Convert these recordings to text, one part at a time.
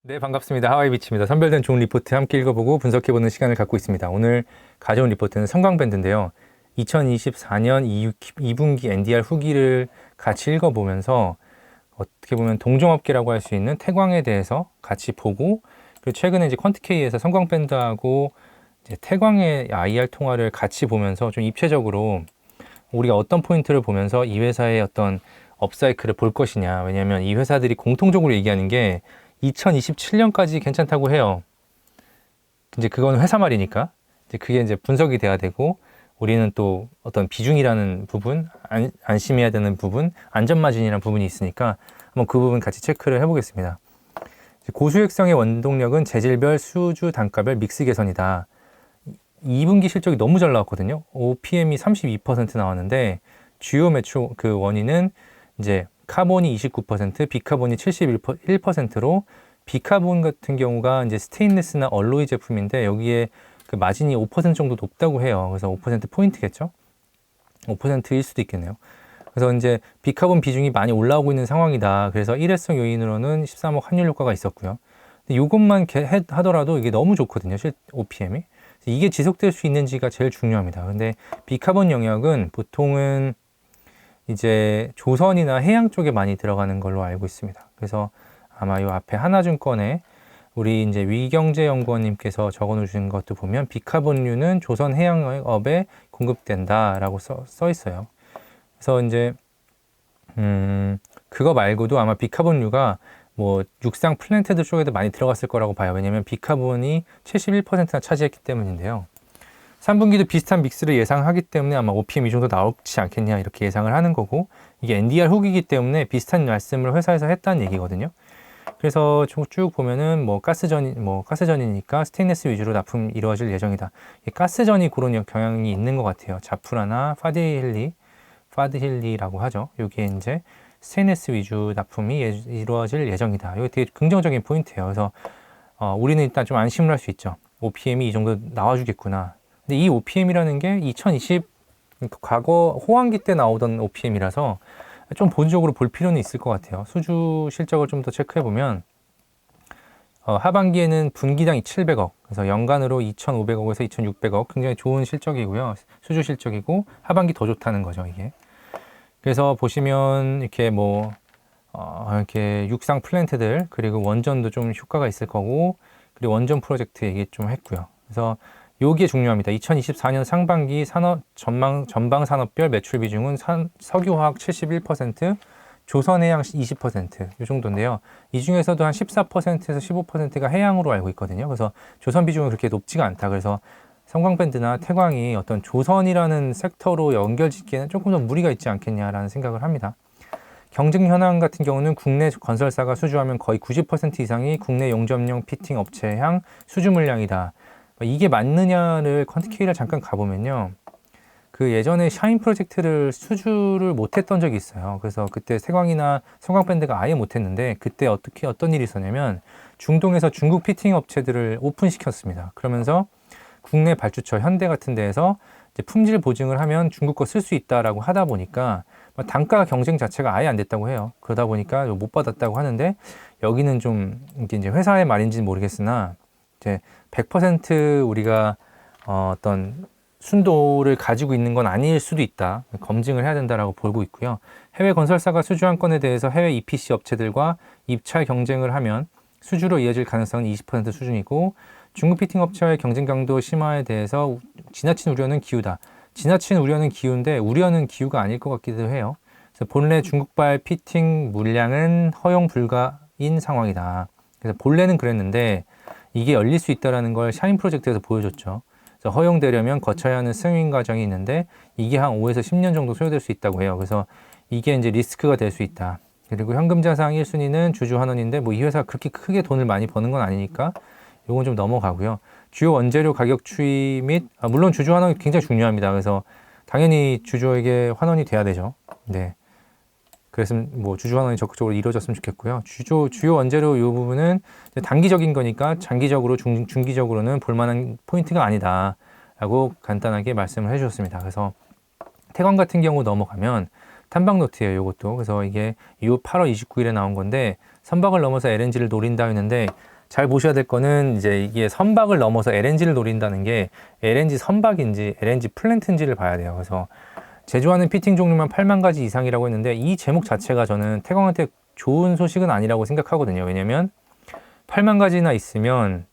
네, 반갑습니다. 하와이비치입니다. 선별된 좋은 리포트 함께 읽어보고 분석해보는 시간을 갖고 있습니다. 오늘 가져온 리포트는 성광밴드인데요. 2024년 2분기 NDR 후기를 같이 읽어보면서 어떻게 보면 동종업계라고 할 수 있는 태광에 대해서 같이 보고, 그리고 최근에 이제 퀀트K에서 성광밴드하고 이제 태광의 IR 통화를 같이 보면서 좀 입체적으로 우리가 어떤 포인트를 보면서 이 회사의 어떤 업사이클을 볼 것이냐. 왜냐하면 이 회사들이 공통적으로 얘기하는 게 2027년까지 괜찮다고 해요. 이제 그건 회사 말이니까 이제 그게 이제 분석이 돼야 되고, 우리는 또 어떤 비중이라는 부분, 안심해야 되는 부분, 안전마진이라는 부분이 있으니까 한번 그 부분 같이 체크를 해보겠습니다. 고수익성의 원동력은 재질별, 수주, 단가별 믹스 개선이다. 2분기 실적이 너무 잘 나왔거든요. OPM이 32% 나왔는데 주요 매출 그 원인은 이제 카본이 29%, 비카본이 71%로, 비카본 같은 경우가 이제 스테인리스나 얼로이 제품인데 여기에 그 마진이 5% 정도 높다고 해요. 그래서 5% 포인트겠죠? 5%일 수도 있겠네요. 그래서 이제 비카본 비중이 많이 올라오고 있는 상황이다. 그래서 일회성 요인으로는 13억 환율 효과가 있었고요. 근데 이것만 하더라도 이게 너무 좋거든요. OPM이. 이게 지속될 수 있는지가 제일 중요합니다. 근데 비카본 영역은 보통은 이제 조선이나 해양 쪽에 많이 들어가는 걸로 알고 있습니다. 그래서 아마 이 앞에 하나증권에 우리 이제 위경제연구원님께서 적어 주신 것도 보면 비카본류는 조선 해양업에 공급된다라고 써 있어요. 그래서 이제 그거 말고도 아마 비카본류가 뭐 육상 플랜테드 쪽에도 많이 들어갔을 거라고 봐요. 왜냐면 비카본이 71%나 차지했기 때문인데요. 3분기도 비슷한 믹스를 예상하기 때문에 아마 OPM 이 정도 나오지 않겠냐 이렇게 예상을 하는 거고, 이게 NDR 후기이기 때문에 비슷한 말씀을 회사에서 했다는 얘기거든요. 그래서 쭉 보면은 뭐 가스전이니까 스테인리스 위주로 납품 이루어질 예정이다. 가스전이 그런 경향이 있는 것 같아요. 자프라나 파드힐리라고 하죠. 여기에 이제 스테인리스 위주 납품이 이루어질 예정이다. 이거 되게 긍정적인 포인트예요. 그래서 우리는 일단 좀 안심을 할 수 있죠. OPM이 이 정도 나와주겠구나. 근데 이 OPM이라는 게 2020 과거 호황기 때 나오던 OPM이라서 좀 보수적으로 볼 필요는 있을 것 같아요. 수주 실적을 좀 더 체크해 보면 하반기에는 분기당 700억, 그래서 연간으로 2,500억에서 2,600억, 굉장히 좋은 실적이고요. 수주 실적이고 하반기 더 좋다는 거죠, 이게. 그래서 보시면 이렇게 뭐 이렇게 육상 플랜트들, 그리고 원전도 좀 효과가 있을 거고, 그리고 원전 프로젝트 얘기 좀 했고요. 그래서 요게 중요합니다. 2024년 상반기 전방 산업별 매출 비중은 석유화학 71%, 조선해양 20%, 이 정도인데요. 이 중에서도 한 14%에서 15%가 해양으로 알고 있거든요. 그래서 조선 비중은 그렇게 높지가 않다. 그래서 성광밴드나 태광이 어떤 조선이라는 섹터로 연결짓기에는 조금 더 무리가 있지 않겠냐라는 생각을 합니다. 경쟁 현황 같은 경우는 국내 건설사가 수주하면 거의 90% 이상이 국내 용접용 피팅 업체향 수주 물량이다. 이게 맞느냐를 퀀트K를 잠깐 가보면요. 그 예전에 샤인 프로젝트를 수주를 못했던 적이 있어요. 그래서 그때 태광이나 성광밴드가 아예 못했는데, 그때 어떤 일이 있었냐면 중동에서 중국 피팅 업체들을 오픈시켰습니다. 그러면서 국내 발주처 현대 같은 데에서 이제 품질 보증을 하면 중국 거 쓸 수 있다라고 하다 보니까 단가 경쟁 자체가 아예 안 됐다고 해요. 그러다 보니까 못 받았다고 하는데, 여기는 좀 이제 회사의 말인지는 모르겠으나 이제 100% 우리가 어떤 순도를 가지고 있는 건 아닐 수도 있다. 검증을 해야 된다라고 보고 있고요. 해외 건설사가 수주한 건에 대해서 해외 EPC 업체들과 입찰 경쟁을 하면 수주로 이어질 가능성은 20% 수준이고, 중국 피팅 업체와의 경쟁 강도 심화에 대해서 지나친 우려는 기우다. 지나친 우려는 기우인데 우려는 기우가 아닐 것 같기도 해요. 그래서 본래 중국발 피팅 물량은 허용 불가인 상황이다. 그래서 본래는 그랬는데 이게 열릴 수 있다는 걸 샤인 프로젝트에서 보여줬죠. 그래서 허용되려면 거쳐야 하는 승인 과정이 있는데 이게 한 5에서 10년 정도 소요될 수 있다고 해요. 그래서 이게 이제 리스크가 될 수 있다. 그리고 현금 자산 1순위는 주주환원인데 뭐 이 회사가 그렇게 크게 돈을 많이 버는 건 아니니까 이건 좀 넘어가고요. 주요 원재료 가격 추이 및 물론 주주환원이 굉장히 중요합니다. 그래서 당연히 주주에게 환원이 돼야 되죠. 네. 그래서 뭐 주주환원이 적극적으로 이루어졌으면 좋겠고요. 주요 원재료 이 부분은 단기적인 거니까 장기적으로 중기적으로는 볼만한 포인트가 아니다라고 간단하게 말씀을 해주셨습니다. 그래서 태광 같은 경우 넘어가면 탐방노트예요. 이것도. 그래서 이게 8월 29일에 나온 건데 선박을 넘어서 LNG를 노린다 했는데 잘 보셔야 될 거는 이제 이게 선박을 넘어서 LNG를 노린다는 게 LNG 선박인지 LNG 플랜트인지를 봐야 돼요. 그래서 제조하는 피팅 종류만 8만 가지 이상이라고 했는데 이 제목 자체가 저는 태광한테 좋은 소식은 아니라고 생각하거든요. 왜냐면 8만 가지나 있으면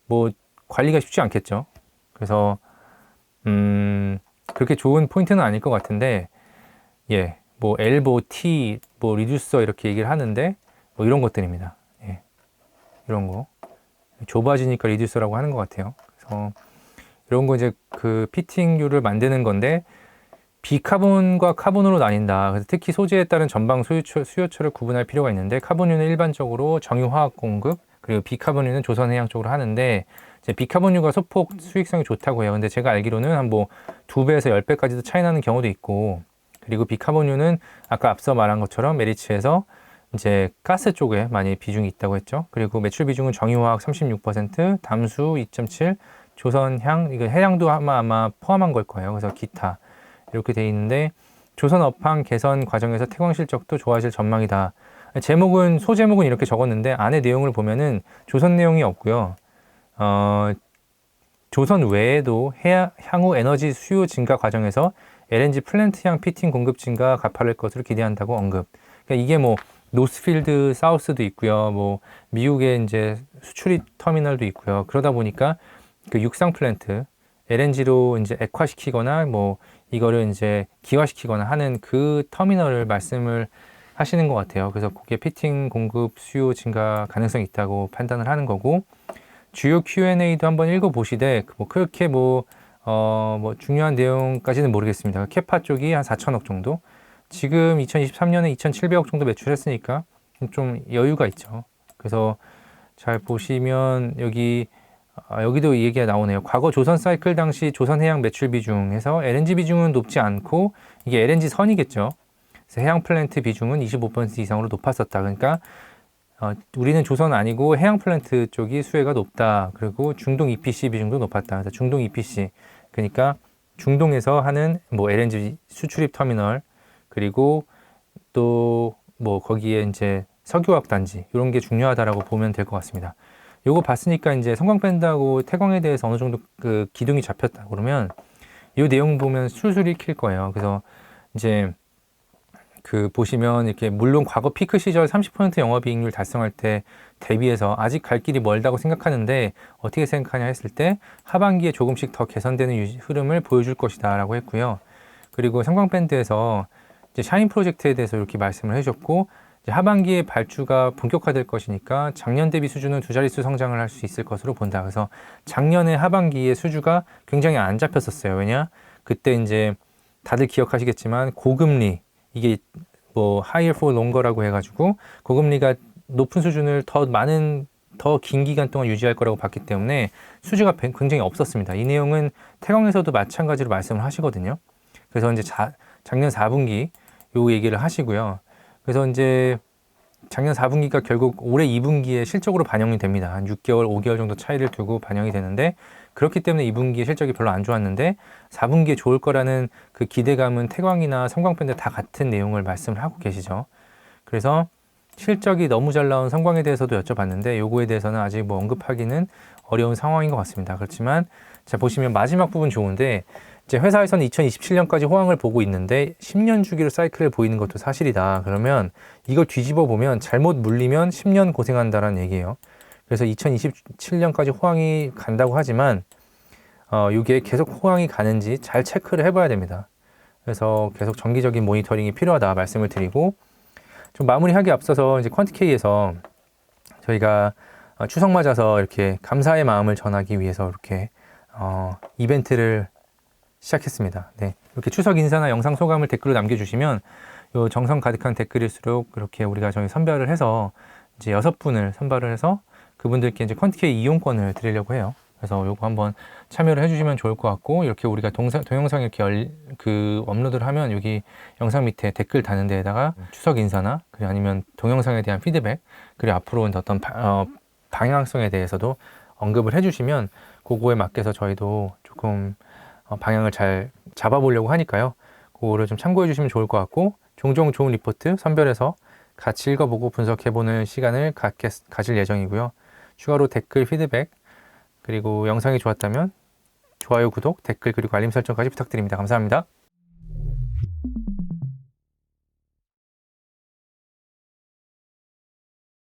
뭐 관리가 쉽지 않겠죠. 그래서 그렇게 좋은 포인트는 아닐 것 같은데, 예, 뭐 엘보, T, 뭐 리듀서 이렇게 얘기를 하는데 뭐 이런 것들입니다. 예, 이런 거 좁아지니까 리듀서라고 하는 것 같아요. 그래서 이런 거 이제 그 피팅류를 만드는 건데 비카본과 카본으로 나뉜다. 그래서 특히 소재에 따른 전방 수요처를 구분할 필요가 있는데 카본류는 일반적으로 정유화학 공급, 그리고 비카본류는 조선해양 쪽으로 하는데 이제 비카본류가 소폭 수익성이 좋다고 해요. 근데 제가 알기로는 한 뭐 2배에서 10배까지도 차이 나는 경우도 있고, 그리고 비카본류는 아까 앞서 말한 것처럼 메리츠에서 이제 가스 쪽에 많이 비중이 있다고 했죠. 그리고 매출 비중은 정유화학 36%, 담수 2.7, 조선향, 이거 해양도 아마 포함한 걸 거예요. 그래서 기타 이렇게 돼 있는데 조선 업황 개선 과정에서 태광 실적도 좋아질 전망이다. 제목은 소제목은 이렇게 적었는데 안에 내용을 보면은 조선 내용이 없고요. 조선 외에도 향후 에너지 수요 증가 과정에서 LNG 플랜트향 피팅 공급 증가 가파를 것으로 기대한다고 언급. 그러니까 이게 뭐 노스필드 사우스도 있고요. 뭐 미국의 이제 수출입 터미널도 있고요. 그러다 보니까 그 육상 플랜트 LNG로 이제 액화시키거나 뭐 이거를 이제 기화시키거나 하는 그 터미널을 말씀을 하시는 것 같아요. 그래서 그게 피팅 공급 수요 증가 가능성이 있다고 판단을 하는 거고, 주요 Q&A도 한번 읽어보시되 뭐 그렇게 뭐 중요한 내용까지는 모르겠습니다. 캐파 쪽이 한 4천억 정도, 지금 2023년에 2,700억 정도 매출했으니까 좀 여유가 있죠. 그래서 잘 보시면 여기도 이 얘기가 나오네요. 과거 조선 사이클 당시 조선해양 매출 비중에서 LNG 비중은 높지 않고, 이게 LNG 선이겠죠. 그래서 해양 플랜트 비중은 25% 이상으로 높았었다. 그러니까 우리는 조선 아니고 해양 플랜트 쪽이 수혜가 높다. 그리고 중동 EPC 비중도 높았다. 그래서 중동 EPC, 그러니까 중동에서 하는 뭐 LNG 수출입 터미널, 그리고 또 뭐 거기에 이제 석유화학 단지, 이런 게 중요하다라고 보면 될 것 같습니다. 요거 봤으니까 이제 성광 뺀다고 태광에 대해서 어느 정도 그 기둥이 잡혔다 그러면 이 내용 보면 술술 읽힐 거예요. 그래서 이제 그 보시면 이렇게 물론 과거 피크 시절 30% 영업이익률 달성할 때 대비해서 아직 갈 길이 멀다고 생각하는데 어떻게 생각하냐 했을 때 하반기에 조금씩 더 개선되는 흐름을 보여줄 것이다라고 했고요. 그리고 성광밴드에서 이제 샤인 프로젝트에 대해서 이렇게 말씀을 해줬고, 하반기에 발주가 본격화될 것이니까 작년 대비 수주는 두 자릿수 성장을 할 수 있을 것으로 본다. 그래서 작년에 하반기에 수주가 굉장히 안 잡혔었어요. 왜냐? 그때 이제 다들 기억하시겠지만 고금리, 이게 뭐 higher for longer라고 해가지고 고금리가 높은 수준을 더 긴 기간 동안 유지할 거라고 봤기 때문에 수주가 굉장히 없었습니다. 이 내용은 태광에서도 마찬가지로 말씀을 하시거든요. 그래서 이제 작년 4분기 요 얘기를 하시고요. 그래서 이제 작년 4분기가 결국 올해 2분기에 실적으로 반영이 됩니다. 한 6개월, 5개월 정도 차이를 두고 반영이 되는데, 그렇기 때문에 2분기에 실적이 별로 안 좋았는데 4분기에 좋을 거라는 그 기대감은 태광이나 성광밴드 다 같은 내용을 말씀을 하고 계시죠. 그래서 실적이 너무 잘 나온 성광에 대해서도 여쭤봤는데 요거에 대해서는 아직 뭐 언급하기는 어려운 상황인 것 같습니다. 그렇지만 자 보시면 마지막 부분 좋은데, 이제 회사에서는 2027년까지 호황을 보고 있는데 10년 주기로 사이클을 보이는 것도 사실이다. 그러면 이걸 뒤집어 보면 잘못 물리면 10년 고생한다라는 얘기예요. 그래서 2027년까지 호황이 간다고 하지만 이게 계속 호황이 가는지 잘 체크를 해봐야 됩니다. 그래서 계속 정기적인 모니터링이 필요하다 말씀을 드리고, 좀 마무리하기 앞서서 이제 퀀티케이에서 저희가 추석 맞아서 이렇게 감사의 마음을 전하기 위해서 이렇게 이벤트를 시작했습니다. 네, 이렇게 추석 인사나 영상 소감을 댓글로 남겨주시면 요 정성 가득한 댓글일수록 이렇게 우리가 저희 선별을 해서 이제 6분을 선발을 해서 그분들께 이제 퀀티케이 이용권을 드리려고 해요. 그래서 요거 한번 참여를 해주시면 좋을 것 같고, 이렇게 우리가 동영상 이렇게 업로드를 하면 여기 영상 밑에 댓글 다는 데에다가 추석 인사나 그리고 아니면 동영상에 대한 피드백, 그리고 앞으로 어떤 방향성에 대해서도 언급을 해주시면 그거에 맞게서 저희도 조금 방향을 잘 잡아보려고 하니까요. 그거를 좀 참고해 주시면 좋을 것 같고, 종종 좋은 리포트 선별해서 같이 읽어보고 분석해보는 시간을 가질 예정이고요. 추가로 댓글, 피드백, 그리고 영상이 좋았다면 좋아요, 구독, 댓글, 그리고 알림 설정까지 부탁드립니다. 감사합니다.